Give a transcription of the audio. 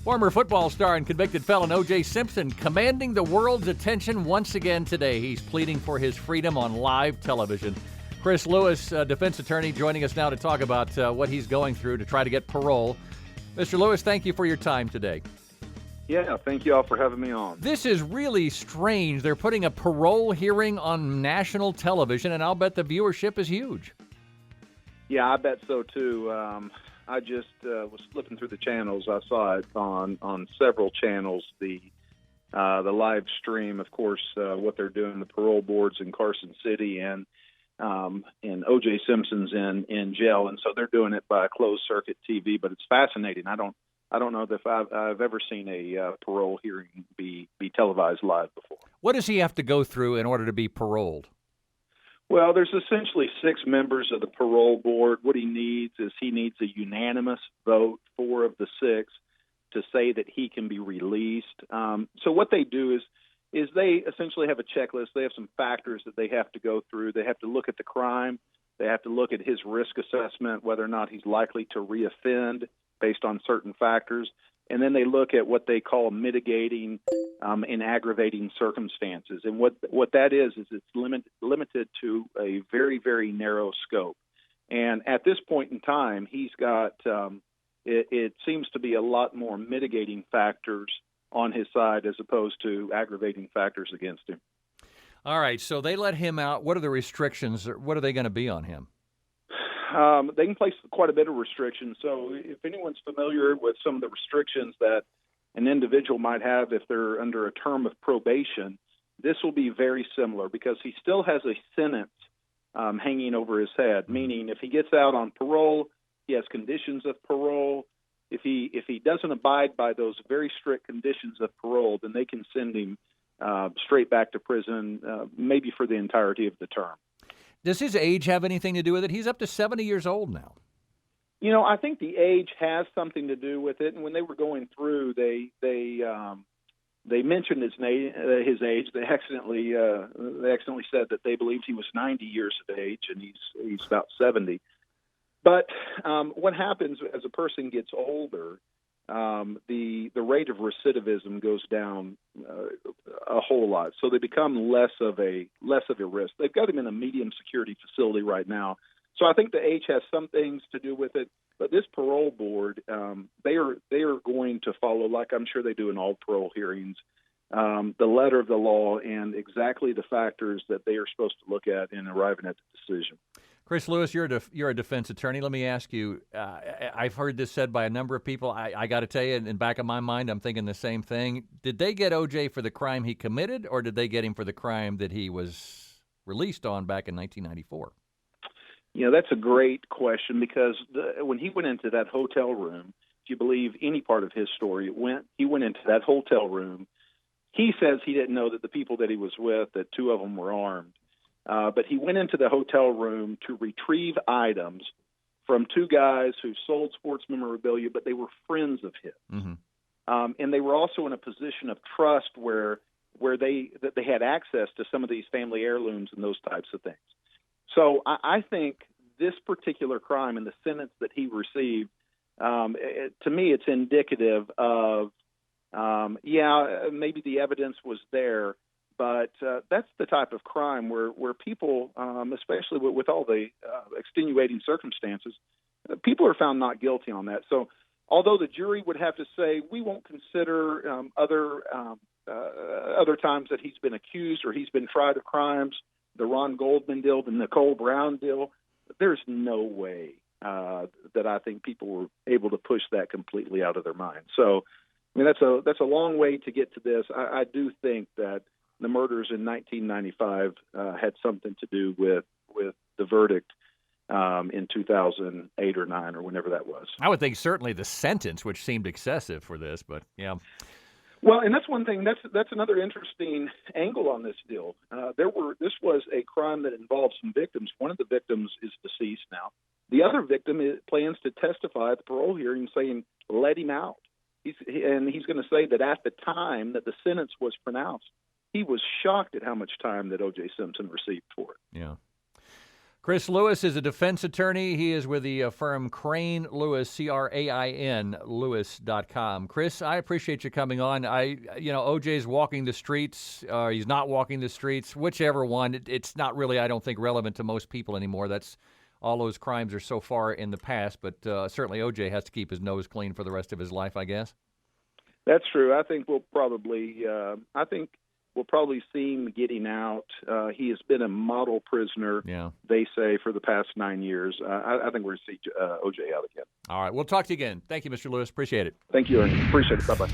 Former football star and convicted felon O.J. Simpson commanding the world's attention once again today. He's pleading for his freedom on live television. Chris Lewis, defense attorney, joining us now to talk about what he's going through to try to get parole. Mr. Lewis, thank you for your time today. Yeah, thank you all for having me on. This is really strange. They're putting a parole hearing on national television, and I'll bet the viewership is huge. Yeah, I bet so, too. I just was flipping through the channels. I saw it on several channels, the live stream, of course, what they're doing, the parole boards in Carson City, and O.J. Simpson's in jail. And so they're doing it by closed-circuit TV, but it's fascinating. I don't know if I've ever seen a parole hearing be televised live before. What does he have to go through in order to be paroled? Well, there's essentially 6 members of the parole board. What he needs is a unanimous vote, 4 of the 6, to say that he can be released. So what they do is they essentially have a checklist. They have some factors that they have to go through. They have to look at the crime. They have to look at his risk assessment, whether or not he's likely to reoffend based on certain factors. And then they look at what they call mitigating and aggravating circumstances. And what that is it's limited to a very, very narrow scope. And at this point in time, he's got it seems to be a lot more mitigating factors on his side as opposed to aggravating factors against him. All right, so they let him out. What are the restrictions? What are they going to be on him? They can place quite a bit of restrictions. So if anyone's familiar with some of the restrictions that an individual might have if they're under a term of probation, this will be very similar because he still has a sentence hanging over his head, meaning if he gets out on parole, he has conditions of parole. If he doesn't abide by those very strict conditions of parole, then they can send him straight back to prison, maybe for the entirety of the term. Does his age have anything to do with it? He's up to 70 years old now. You know, I think the age has something to do with it. And when they were going through, they mentioned his age. They accidentally said that they believed he was 90 years of age, and he's about 70. But what happens as a person gets older, the rate of recidivism goes down a whole lot. So they become less of a risk. They've got him in a medium security facility right now. So I think the age has some things to do with it. But this parole board, they are going to follow, like I'm sure they do in all parole hearings, the letter of the law and exactly the factors that they are supposed to look at in arriving at the decision. Chris Lewis, you're a defense attorney. Let me ask you, I've heard this said by a number of people. I got to tell you, in the back of my mind, I'm thinking the same thing. Did they get O.J. for the crime he committed, or did they get him for the crime that he was released on back in 1994? You know, that's a great question because when he went into that hotel room, if you believe any part of his story, he went into that hotel room. He says he didn't know that the people that he was with, that 2 of them were armed. But he went into the hotel room to retrieve items from 2 guys who sold sports memorabilia, but they were friends of his. Mm-hmm. And they were also in a position of trust where they had access to some of these family heirlooms and those types of things. So I think this particular crime and the sentence that he received, to me, it's indicative of, maybe the evidence was there, but that's the type of crime where people, especially with all the extenuating circumstances, people are found not guilty on that. So although the jury would have to say, we won't consider other times that he's been accused or he's been tried of crimes, the Ron Goldman deal, the Nicole Brown deal, there's no way that I think people were able to push that completely out of their mind. So, I mean, that's a long way to get to this. I do think that the murders in 1995 had something to do with the verdict in 2008 or 9 or whenever that was. I would think certainly the sentence, which seemed excessive for this, but yeah. Well, and that's one thing. That's another interesting angle on this deal. This was a crime that involved some victims. One of the victims is deceased now. The other victim plans to testify at the parole hearing, saying, "Let him out." He's going to say that at the time that the sentence was pronounced, he was shocked at how much time that O.J. Simpson received for it. Yeah. Chris Lewis is a defense attorney. He is with the firm Crane Lewis, CRAIN, Lewis.com. Chris, I appreciate you coming on. OJ's walking the streets. He's not walking the streets. Whichever one, it's not really, I don't think, relevant to most people anymore. All those crimes are so far in the past, but certainly OJ has to keep his nose clean for the rest of his life, I guess. That's true. I think we'll probably see him getting out. He has been a model prisoner, they say, for the past 9 years. I think we're going to see OJ out again. All right. We'll talk to you again. Thank you, Mr. Lewis. Appreciate it. Thank you, Ernie. Appreciate it. Bye-bye.